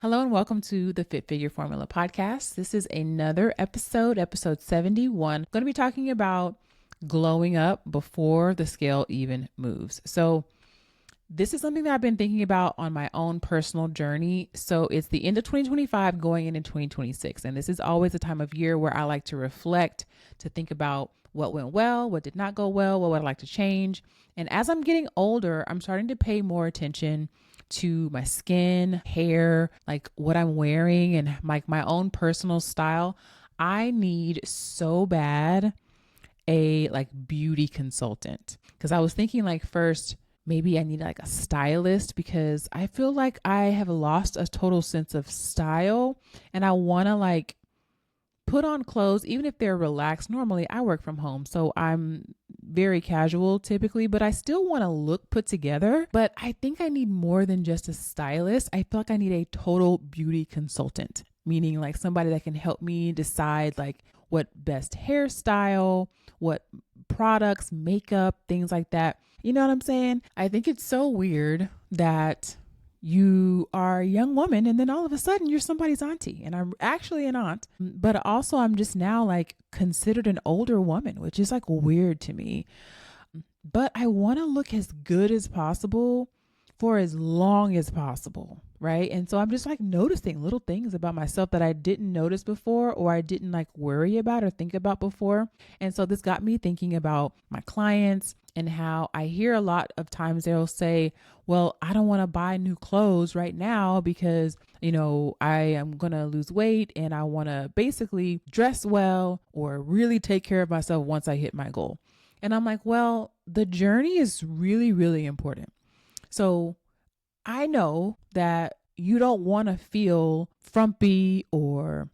Hello and welcome to the Fit Figure Formula podcast. This is another episode 71. I'm going to be talking about glowing up before the scale even moves. So this is something that I've been thinking about on my own personal journey. So it's the end of 2025 going into 2026. And this is always a time of year where I like to reflect, to think about what went well, what did not go well, what would I like to change. And as I'm getting older, I'm starting to pay more attention to my skin, hair, like what I'm wearing and like my own personal style. I need so bad a like beauty consultant, because I was thinking like first maybe I need like a stylist, because I feel like I have lost a total sense of style and I want to like put on clothes, even if they're relaxed. Normally I work from home, so I'm very casual typically, but I still want to look put together. But I think I need more than just a stylist. I feel like I need a total beauty consultant, meaning like somebody that can help me decide like what best hairstyle, what products, makeup, things like that. You know what I'm saying? I think it's so weird that you are a young woman and then all of a sudden you're somebody's auntie, and I'm actually an aunt, but also I'm just now like considered an older woman, which is like weird to me. But I want to look as good as possible for as long as possible, right? And so I'm just like noticing little things about myself that I didn't notice before, or I didn't like worry about or think about before. And so this got me thinking about my clients and how I hear a lot of times they'll say, well, I don't want to buy new clothes right now because, I am going to lose weight and I want to basically dress well or really take care of myself once I hit my goal. And I'm like, well, the journey is really, really important. So I know that you don't want to feel frumpy or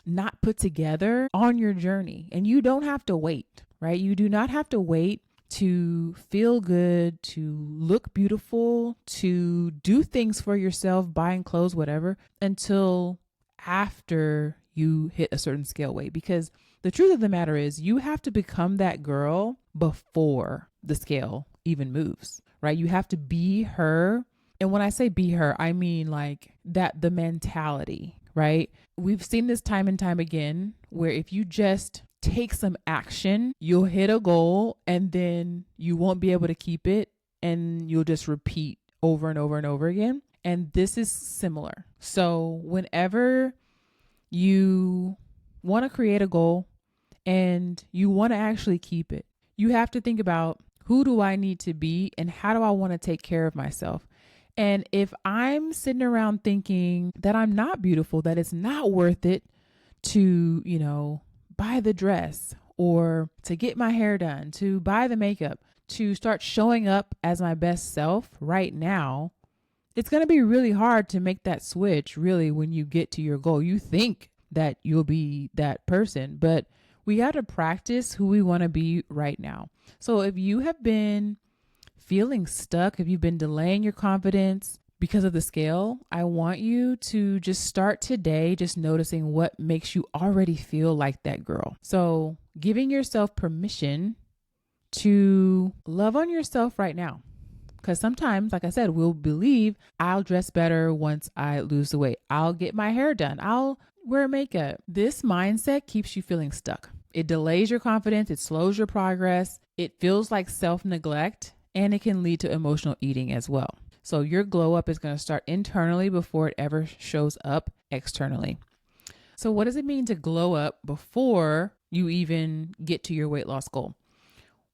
not put together on your journey, and you don't have to wait, right? You do not have to wait to feel good, to look beautiful, to do things for yourself, buying clothes, whatever, until after you hit a certain scale weight. Because the truth of the matter is you have to become that girl before the scale even moves, right? You have to be her. And when I say be her, I mean like that, the mentality, right? We've seen this time and time again where if you just take some action, you'll hit a goal and then you won't be able to keep it, and you'll just repeat over and over and over again. And this is similar. So whenever you want to create a goal and you want to actually keep it, you have to think about, who do I need to be and how do I want to take care of myself? And if I'm sitting around thinking that I'm not beautiful, that it's not worth it to, buy the dress or to get my hair done, to buy the makeup, to start showing up as my best self right now, it's going to be really hard to make that switch really when you get to your goal. You think that you'll be that person, but we got to practice who we want to be right now. So if you have been feeling stuck, if you've been delaying your confidence because of the scale, I want you to just start today just noticing what makes you already feel like that girl. So giving yourself permission to love on yourself right now. Because sometimes, like I said, we'll believe I'll dress better once I lose the weight. I'll get my hair done. I'll wear makeup. This mindset keeps you feeling stuck. It delays your confidence. It slows your progress. It feels like self-neglect, and it can lead to emotional eating as well. So your glow up is going to start internally before it ever shows up externally. So what does it mean to glow up before you even get to your weight loss goal?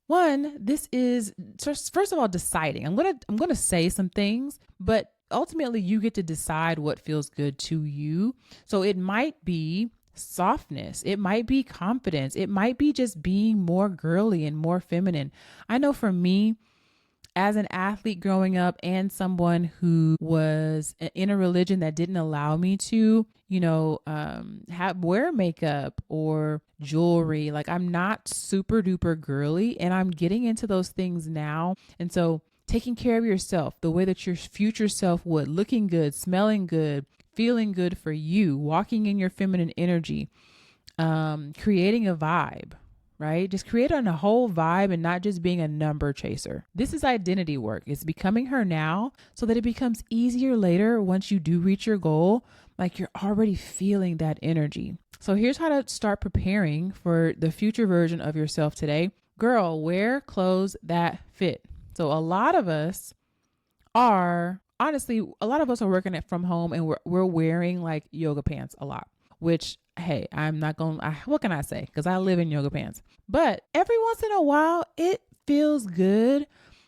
One, this is first of all deciding. I'm going to say some things, but ultimately you get to decide what feels good to you. So it might be softness, it might be confidence, it might be just being more girly and more feminine. I know for me, as an athlete growing up and someone who was in a religion that didn't allow me to, wear makeup or jewelry, like I'm not super duper girly, and I'm getting into those things now. And so taking care of yourself the way that your future self would, looking good, smelling good, feeling good for you, walking in your feminine energy, creating a vibe, right? Just create on a whole vibe and not just being a number chaser. This is identity work. It's becoming her now so that it becomes easier later once you do reach your goal. Like you're already feeling that energy. So here's how to start preparing for the future version of yourself today. Girl, wear clothes that fit. So a lot of us are working it from home and we're wearing like yoga pants a lot, which, hey, I'm not going to, what can I say? Because I live in yoga pants. But every once in a while, it feels good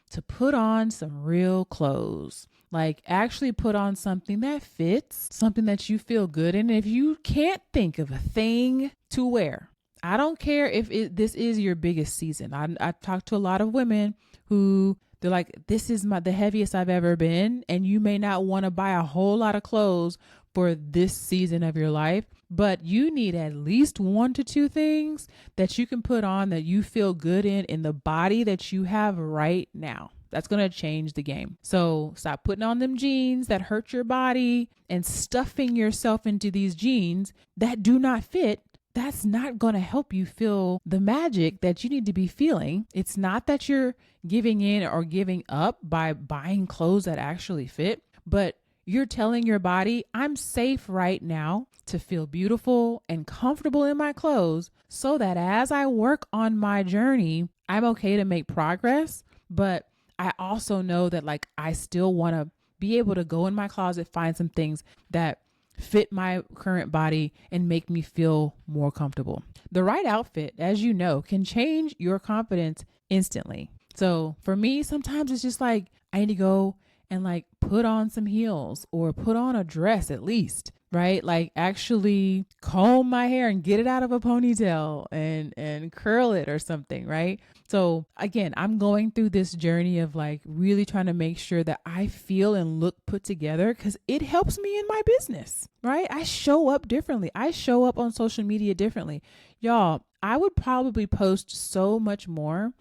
to put on some real clothes. Like actually put on something that fits, something that you feel good in. And if you can't think of a thing to wear, I don't care if this is your biggest season. I've talked to a lot of women who they're like, this is the heaviest I've ever been. And you may not want to buy a whole lot of clothes for this season of your life, but you need at least 1 to 2 things that you can put on that you feel good in the body that you have right now. That's going to change the game. So stop putting on them jeans that hurt your body and stuffing yourself into these jeans that do not fit. That's not going to help you feel the magic that you need to be feeling. It's not that you're giving in or giving up by buying clothes that actually fit, but you're telling your body, I'm safe right now to feel beautiful and comfortable in my clothes so that as I work on my journey, I'm okay to make progress. But I also know that like I still want to be able to go in my closet, find some things that fit my current body and make me feel more comfortable. The right outfit, as you know, can change your confidence instantly. So for me, sometimes it's just like I need to go and like put on some heels or put on a dress at least, right? Like actually comb my hair and get it out of a ponytail and curl it or something, right? So again, I'm going through this journey of like really trying to make sure that I feel and look put together because it helps me in my business, right? I show up differently. I show up on social media differently. Y'all, I would probably post so much more,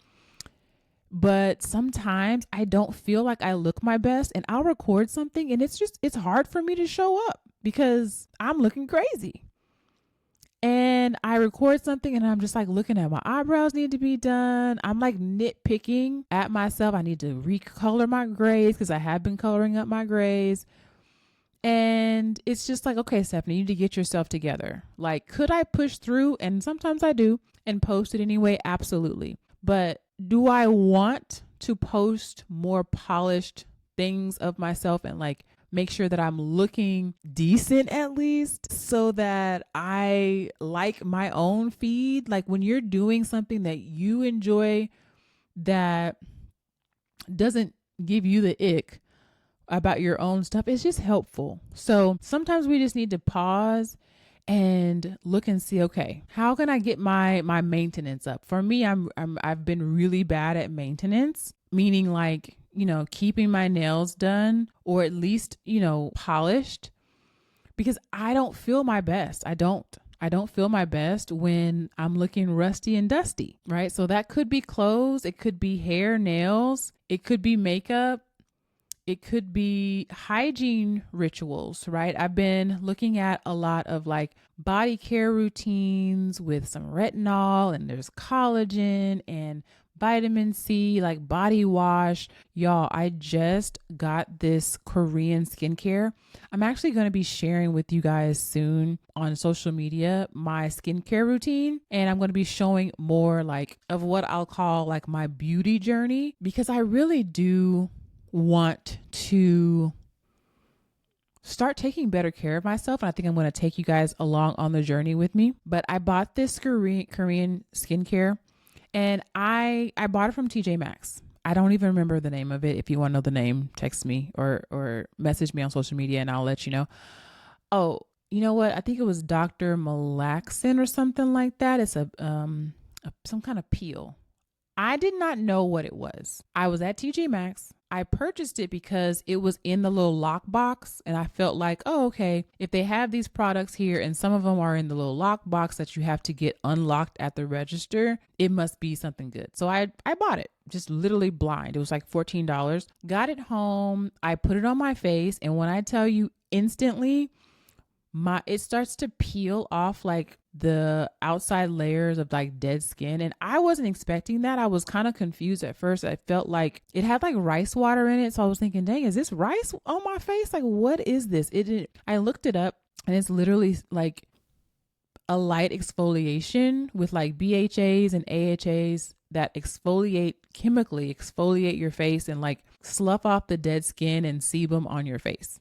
but sometimes I don't feel like I look my best and I'll record something and it's hard for me to show up because I'm looking crazy. And I record something and I'm just like looking at my eyebrows need to be done. I'm like nitpicking at myself. I need to recolor my grays because I have been coloring up my grays. And it's just like, okay, Stephanie, you need to get yourself together. Like, could I push through? And sometimes I do and post it anyway. Absolutely. But do I want to post more polished things of myself and like make sure that I'm looking decent at least so that I like my own feed? Like when you're doing something that you enjoy that doesn't give you the ick about your own stuff, it's just helpful. So sometimes we just need to pause and look and see, okay, how can I get my maintenance up? For me, I've been really bad at maintenance, meaning like, keeping my nails done or at least, polished, because I don't feel my best. I don't feel my best when I'm looking rusty and dusty, right? So that could be clothes, it could be hair, nails, it could be makeup. It could be hygiene rituals, right? I've been looking at a lot of like body care routines with some retinol and there's collagen and vitamin C, like body wash. Y'all, I just got this Korean skincare. I'm actually going to be sharing with you guys soon on social media my skincare routine. And I'm going to be showing more like of what I'll call like my beauty journey because I really do want to start taking better care of myself. And I think I'm going to take you guys along on the journey with me. But I bought this Korean skincare and I bought it from TJ Maxx. I don't even remember the name of it. If you want to know the name, text me or message me on social media and I'll let you know. Oh, you know what? I think it was Dr. Malaxin or something like that. It's some kind of peel. I did not know what it was. I was at TJ Maxx. I purchased it because it was in the little lock box and I felt like, oh, okay, if they have these products here and some of them are in the little lock box that you have to get unlocked at the register, it must be something good. So I bought it, just literally blind. It was like $14. Got it home. I put it on my face. And when I tell you instantly, it starts to peel off like the outside layers of like dead skin. And I wasn't expecting that. I was kind of confused at first. I felt like it had like rice water in it. So I was thinking, dang, is this rice on my face? Like, what is this? I looked it up, and it's literally like a light exfoliation with like BHAs and AHAs that chemically exfoliate your face and like slough off the dead skin and sebum on your face.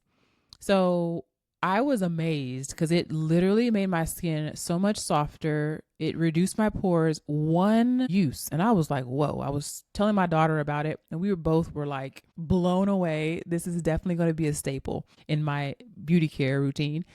So I was amazed because it literally made my skin so much softer. It reduced my pores, one use. And I was like, whoa. I was telling my daughter about it, and we were like blown away. This is definitely going to be a staple in my beauty care routine.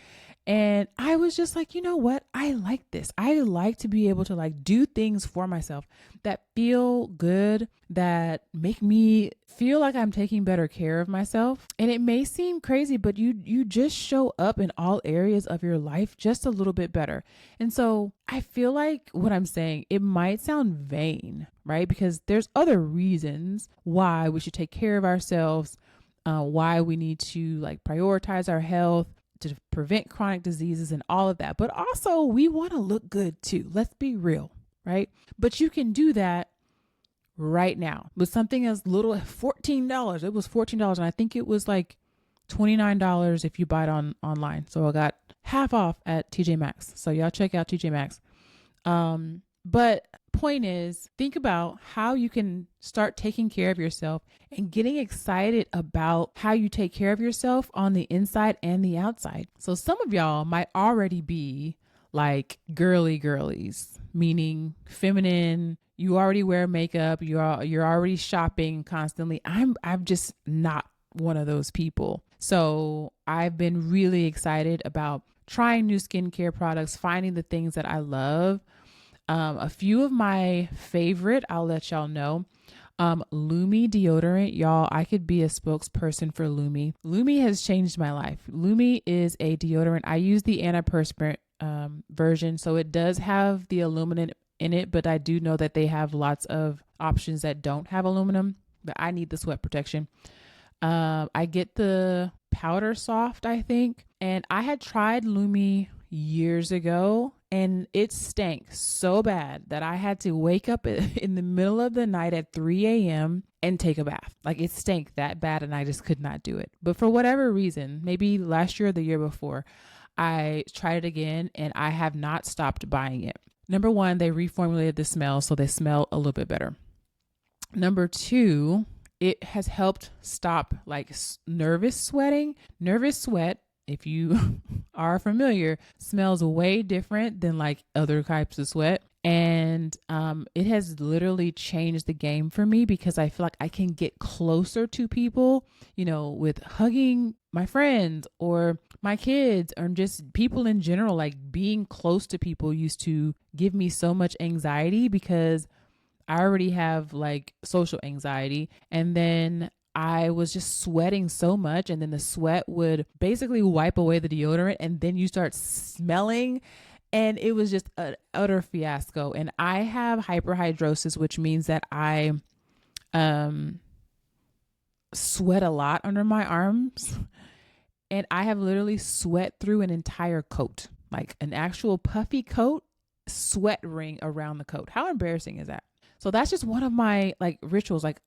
And I was just like, you know what? I like this. I like to be able to like do things for myself that feel good, that make me feel like I'm taking better care of myself. And it may seem crazy, but you just show up in all areas of your life just a little bit better. And so I feel like what I'm saying, it might sound vain, right? Because there's other reasons why we should take care of ourselves, why we need to like prioritize our health, to prevent chronic diseases and all of that. But also we want to look good too. Let's be real, right? But you can do that right now with something as little as $14. It was $14. And I think it was like $29 if you buy it online. So I got half off at TJ Maxx. So y'all check out TJ Maxx. But point is, think about how you can start taking care of yourself and getting excited about how you take care of yourself on the inside and the outside. So some of y'all might already be like girlies, meaning feminine. You already wear makeup. You're already shopping constantly. I'm just not one of those people. So I've been really excited about trying new skincare products, finding the things that I love. A few of my favorite, I'll let y'all know. Lumi deodorant, y'all, I could be a spokesperson for Lumi. Lumi has changed my life. Lumi is a deodorant. I use the antiperspirant version, so it does have the aluminum in it, but I do know that they have lots of options that don't have aluminum, but I need the sweat protection. I get the powder soft, I think, and I had tried Lumi years ago, and it stank so bad that I had to wake up in the middle of the night at 3 a.m. and take a bath. Like, it stank that bad, and I just could not do it. But for whatever reason, maybe last year or the year before, I tried it again, and I have not stopped buying it. Number one, they reformulated the smell, so they smell a little bit better. Number two, it has helped stop like nervous sweating. Nervous sweat, if you are familiar, smells way different than like other types of sweat. And it has literally changed the game for me because I feel like I can get closer to people, you know, with hugging my friends or my kids or just people in general. Like, being close to people used to give me so much anxiety because I already have like social anxiety. And then I was just sweating so much, and then the sweat would basically wipe away the deodorant, and then you start smelling, and it was just an utter fiasco. And I have hyperhidrosis, which means that I sweat a lot under my arms, and I have literally sweat through an entire coat, like an actual puffy coat, sweat ring around the coat. How embarrassing is that? So that's just one of my like rituals. Like,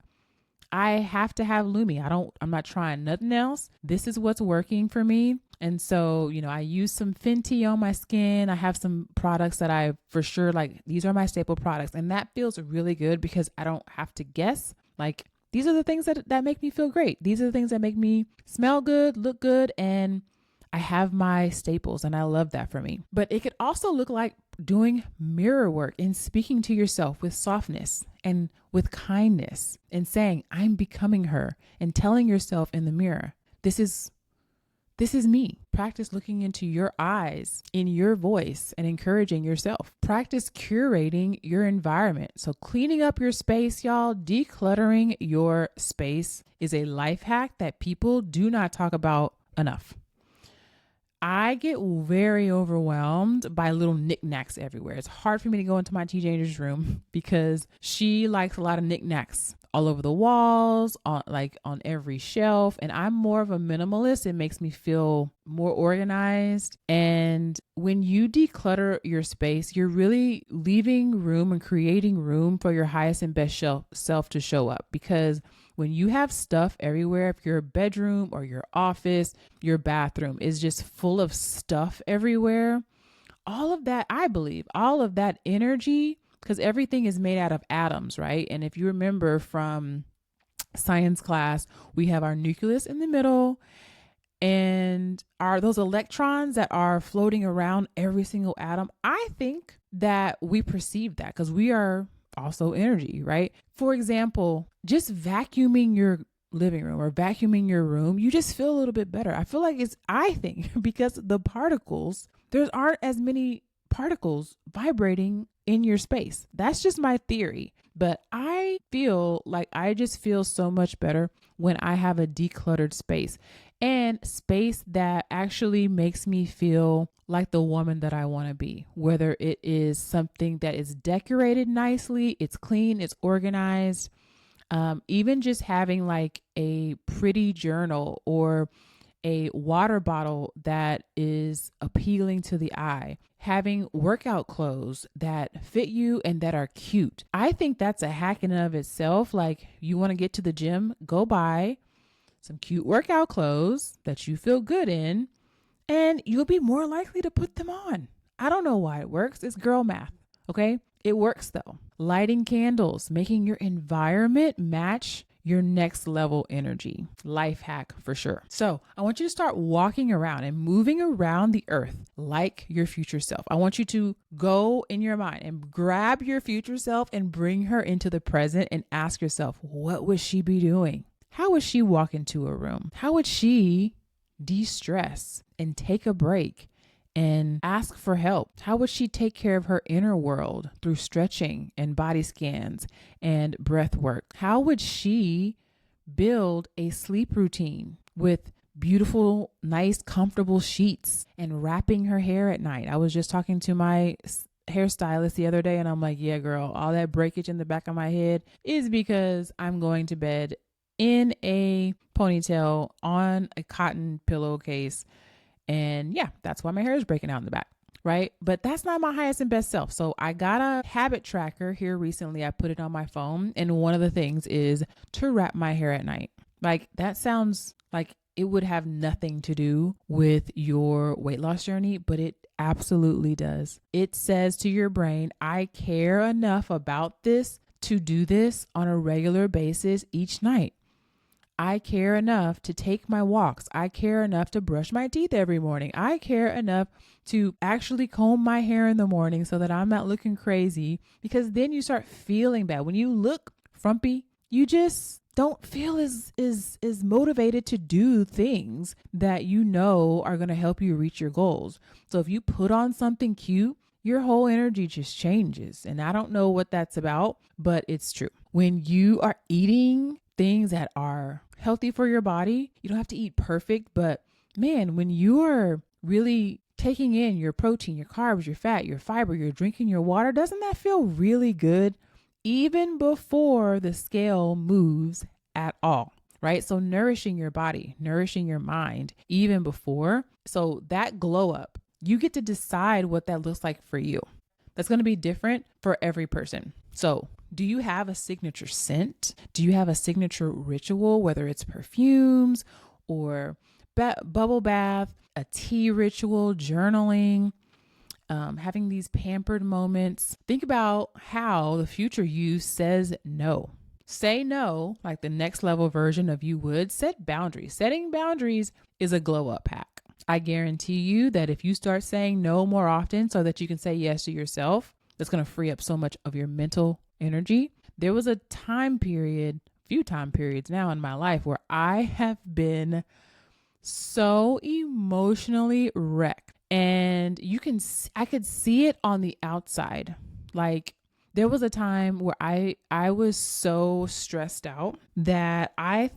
I have to have Lumi. I'm not trying nothing else. This is what's working for me. And so, you know, I use some Fenty on my skin. I have some products that I for sure, like, these are my staple products. And that feels really good because I don't have to guess. Like, these are the things that make me feel great. These are the things that make me smell good, look good. And I have my staples, and I love that for me. But it could also look like doing mirror work and speaking to yourself with softness and with kindness and saying, I'm becoming her, and telling yourself in the mirror, this is me. Practice looking into your eyes, in your voice, and encouraging yourself. Practice curating your environment. So cleaning up your space, y'all, decluttering your space is a life hack that people do not talk about enough. I get very overwhelmed by little knickknacks everywhere. It's hard for me to go into my TJ's room because she likes a lot of knickknacks all over the walls, on every shelf. And I'm more of a minimalist. It makes me feel more organized. And when you declutter your space, you're really leaving room and creating room for your highest and best self to show up. Because when you have stuff everywhere, if your bedroom or your office, your bathroom is just full of stuff everywhere, all of that, I believe, all of that energy, because everything is made out of atoms, right? And if you remember from science class, we have our nucleus in the middle and those electrons that are floating around every single atom. I think that we perceive that because we are also energy, right? For example, just vacuuming your living room or vacuuming your room, you just feel a little bit better. I think because the particles, there aren't as many particles vibrating in your space. That's just my theory. But I feel like I just feel so much better when I have a decluttered space and space that actually makes me feel like the woman that I want to be, whether it is something that is decorated nicely, it's clean, it's organized. Even just having like a pretty journal or a water bottle that is appealing to the eye, having workout clothes that fit you and that are cute. I think that's a hack in and of itself. Like, you want to get to the gym, go buy some cute workout clothes that you feel good in, and you'll be more likely to put them on. I don't know why it works. It's girl math. Okay. It works though. Lighting candles, making your environment match your next level energy. Life hack for sure. So I want you to start walking around and moving around the earth like your future self. I want you to go in your mind and grab your future self and bring her into the present and ask yourself, what would she be doing? How would she walk into a room? How would she de-stress and take a break and ask for help? How would she take care of her inner world through stretching and body scans and breath work? How would she build a sleep routine with beautiful, nice, comfortable sheets and wrapping her hair at night? I was just talking to my hairstylist the other day and I'm like, yeah, girl, all that breakage in the back of my head is because I'm going to bed in a ponytail on a cotton pillowcase. And yeah, that's why my hair is breaking out in the back, right? But that's not my highest and best self. So I got a habit tracker here recently. I put it on my phone. And one of the things is to wrap my hair at night. Like, that sounds like it would have nothing to do with your weight loss journey, but it absolutely does. It says to your brain, I care enough about this to do this on a regular basis each night. I care enough to take my walks. I care enough to brush my teeth every morning. I care enough to actually comb my hair in the morning so that I'm not looking crazy, because then you start feeling bad. When you look frumpy, you just don't feel as motivated to do things that you know are going to help you reach your goals. So if you put on something cute, your whole energy just changes. And I don't know what that's about, but it's true. When you are eating things that are healthy for your body, you don't have to eat perfect, but man, when you're really taking in your protein, your carbs, your fat, your fiber, you're drinking your water, doesn't that feel really good? Even before the scale moves at all, right? So nourishing your body, nourishing your mind, even before. So that glow up, you get to decide what that looks like for you. That's going to be different for every person. So do you have a signature scent? Do you have a signature ritual, whether it's perfumes or bubble bath, a tea ritual, journaling, having these pampered moments? Think about how the future you says no. Say no, like the next level version of you would. Set boundaries. Setting boundaries is a glow up hack. I guarantee you that if you start saying no more often so that you can say yes to yourself, that's going to free up so much of your mental energy. There was a few time periods now in my life where I have been so emotionally wrecked, and I could see it on the outside. Like, there was a time where I was so stressed out that I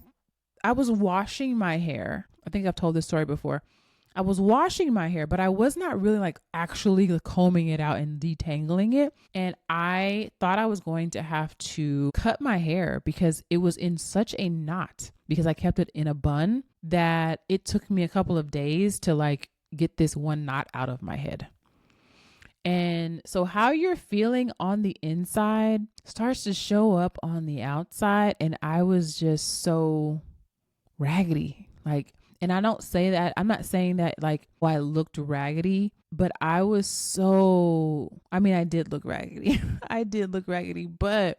was washing my hair. I think I've told this story before. I was washing my hair, but I was not really like actually combing it out and detangling it. And I thought I was going to have to cut my hair because it was in such a knot because I kept it in a bun that it took me a couple of days to like get this one knot out of my head. And so how you're feeling on the inside starts to show up on the outside. And I was just so raggedy. Like, and I don't say that, I'm not saying that like, well, I looked raggedy, but I was so, I mean, I did look raggedy. I did look raggedy, but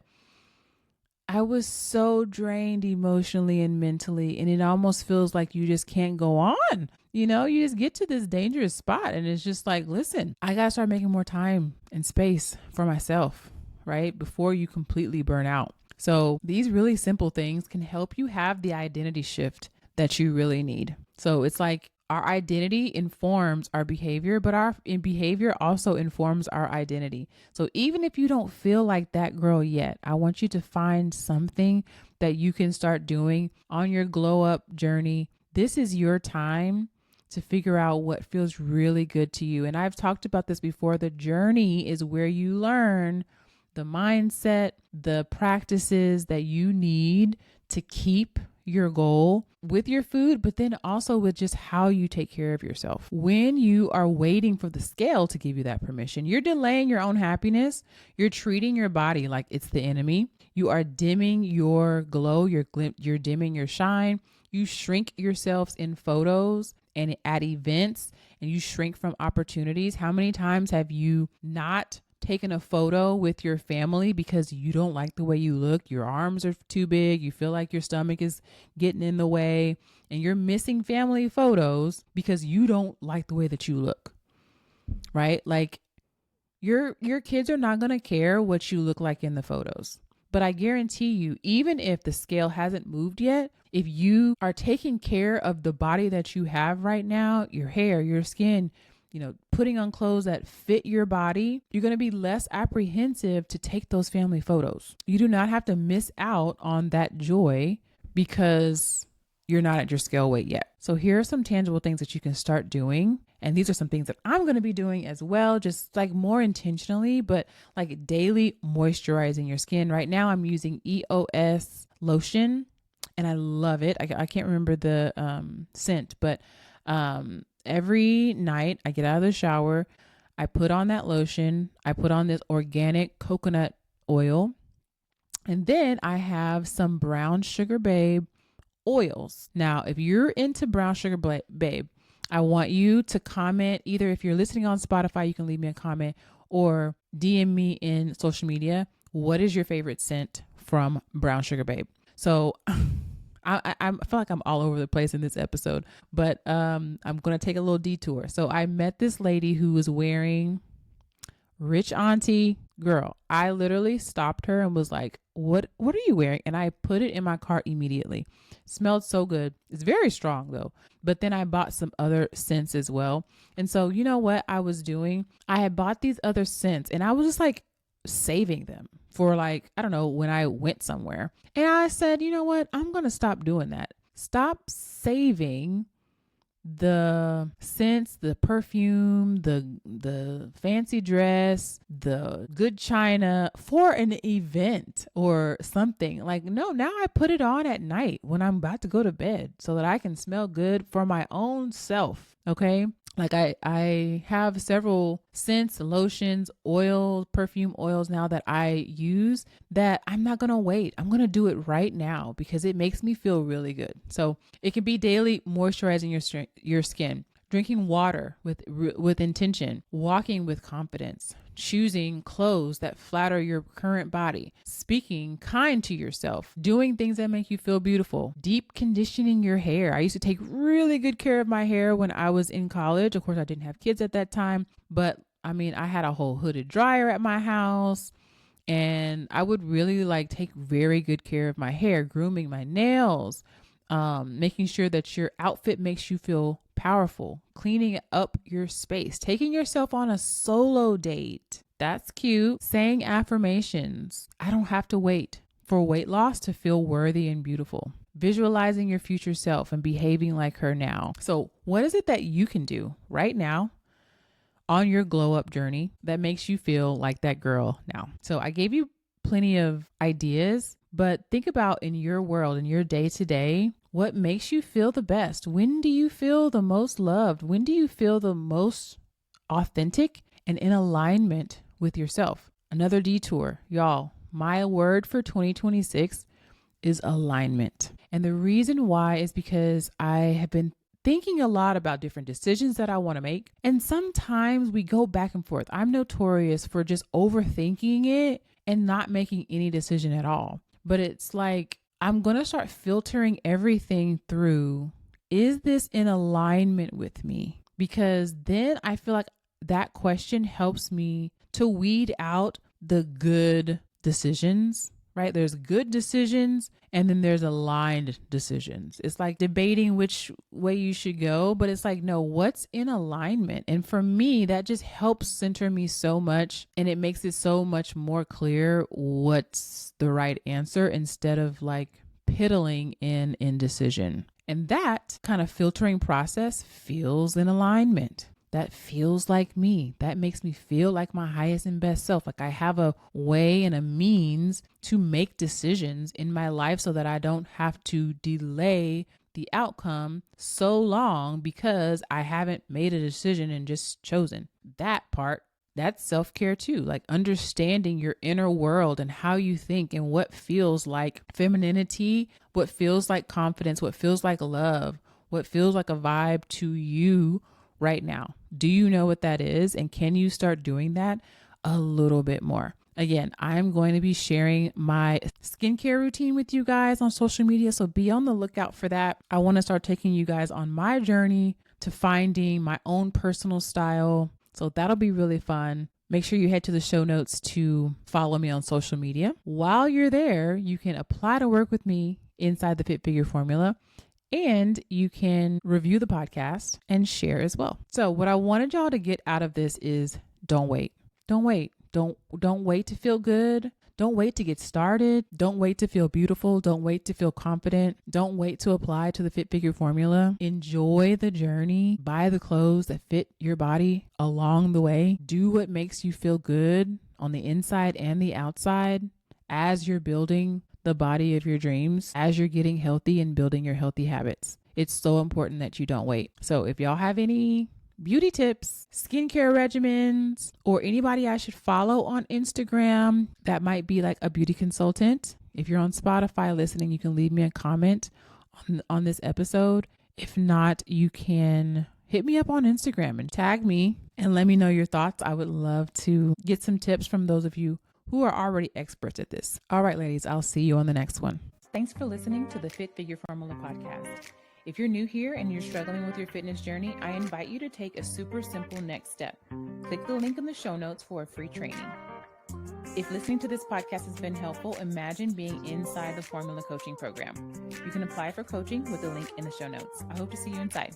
I was so drained emotionally and mentally. And it almost feels like you just can't go on. You know, you just get to this dangerous spot and it's just like, listen, I got to start making more time and space for myself, right? Before you completely burn out. So these really simple things can help you have the identity shift that you really need. So it's like our identity informs our behavior, but our behavior also informs our identity. So even if you don't feel like that girl yet, I want you to find something that you can start doing on your glow up journey. This is your time to figure out what feels really good to you. And I've talked about this before. The journey is where you learn the mindset, the practices that you need to keep your goal with your food, but then also with just how you take care of yourself. When you are waiting for the scale to give you that permission, you're delaying your own happiness. You're treating your body like it's the enemy. You are dimming your glow, you're dimming your shine. You shrink yourselves in photos and at events, and you shrink from opportunities. How many times have you not taken a photo with your family because you don't like the way you look? Your arms are too big. You feel like your stomach is getting in the way, and you're missing family photos because you don't like the way that you look, right? Like your kids are not going to care what you look like in the photos. But I guarantee you, even if the scale hasn't moved yet, if you are taking care of the body that you have right now, your hair, your skin, you know, putting on clothes that fit your body, you're going to be less apprehensive to take those family photos. You do not have to miss out on that joy because you're not at your scale weight yet. So here are some tangible things that you can start doing. And these are some things that I'm going to be doing as well, just like more intentionally, but like daily moisturizing your skin. Right now I'm using EOS lotion and I love it. I can't remember the scent, but every night I get out of the shower, I put on that lotion, I put on this organic coconut oil, and then I have some Brown Sugar Babe oils. Now, if you're into Brown Sugar Babe, I want you to comment. Either if you're listening on Spotify, you can leave me a comment or DM me in social media. What is your favorite scent from Brown Sugar Babe? So I feel like I'm all over the place in this episode, but I'm going to take a little detour. So I met this lady who was wearing Rich Auntie girl. I literally stopped her and was like, what are you wearing? And I put it in my cart immediately. Smelled so good. It's very strong though. But then I bought some other scents as well. And so you know what I was doing? I had bought these other scents and I was just like saving them for like, I don't know, when I went somewhere. And I said, you know what? I'm going to stop doing that. Stop saving the scents, the perfume, the fancy dress, the good china for an event or something. Like, no, now I put it on at night when I'm about to go to bed so that I can smell good for my own self. Okay. Like I have several scents, lotions, oils, perfume oils now that I use that I'm not going to wait. I'm going to do it right now because it makes me feel really good. So it can be daily moisturizing your skin, drinking water with intention, walking with confidence, choosing clothes that flatter your current body, speaking kind to yourself, doing things that make you feel beautiful, deep conditioning your hair. I used to take really good care of my hair when I was in college. Of course, I didn't have kids at that time, but I mean, I had a whole hooded dryer at my house and I would really like take very good care of my hair, grooming my nails, making sure that your outfit makes you feel powerful, cleaning up your space, taking yourself on a solo date. That's cute. Saying affirmations. I don't have to wait for weight loss to feel worthy and beautiful. visualizing your future self and behaving like her now. So what is it that you can do right now on your glow up journey that makes you feel like that girl now? So I gave you plenty of ideas, but think about in your world, in your day to day, what makes you feel the best? When do you feel the most loved? When do you feel the most authentic and in alignment with yourself? Another detour, y'all. My word for 2026 is alignment. And the reason why is because I have been thinking a lot about different decisions that I want to make. And sometimes we go back and forth. I'm notorious for just overthinking it and not making any decision at all. But it's like, I'm going to start filtering everything through. Is this in alignment with me? Because then I feel like that question helps me to weed out the good decisions, right? There's good decisions and then there's aligned decisions. It's like debating which way you should go, but it's like, no, what's in alignment? And for me, that just helps center me so much, and it makes it so much more clear what's the right answer instead of like piddling in indecision. And that kind of filtering process feels in alignment. That feels like me. That makes me feel like my highest and best self. Like I have a way and a means to make decisions in my life so that I don't have to delay the outcome so long because I haven't made a decision and just chosen. That part, that's self-care too. Like understanding your inner world and how you think and what feels like femininity, what feels like confidence, what feels like love, what feels like a vibe to you right now. Do you know what that is? And can you start doing that a little bit more? Again, I'm going to be sharing my skincare routine with you guys on social media, so be on the lookout for that. I want to start taking you guys on my journey to finding my own personal style. So that'll be really fun. Make sure you head to the show notes to follow me on social media. While you're there, you can apply to work with me inside the Fit Figure Formula. And you can review the podcast and share as well. So what I wanted y'all to get out of this is don't wait. Don't wait. Don't wait to feel good. Don't wait to get started. Don't wait to feel beautiful. Don't wait to feel confident. Don't wait to apply to the Fit Figure Formula. Enjoy the journey. Buy the clothes that fit your body along the way. Do what makes you feel good on the inside and the outside as you're building the body of your dreams, as you're getting healthy and building your healthy habits. It's so important that you don't wait. So if y'all have any beauty tips, skincare regimens, or anybody I should follow on Instagram that might be like a beauty consultant, if you're on Spotify listening, you can leave me a comment on this episode. If not, you can hit me up on Instagram and tag me and let me know your thoughts. I would love to get some tips from those of you who are already experts at this. All right, ladies, I'll see you on the next one. Thanks for listening to the Fit Figure Formula podcast. If you're new here and you're struggling with your fitness journey, I invite you to take a super simple next step. Click the link in the show notes for a free training. If listening to this podcast has been helpful, imagine being inside the Formula Coaching Program. You can apply for coaching with the link in the show notes. I hope to see you inside.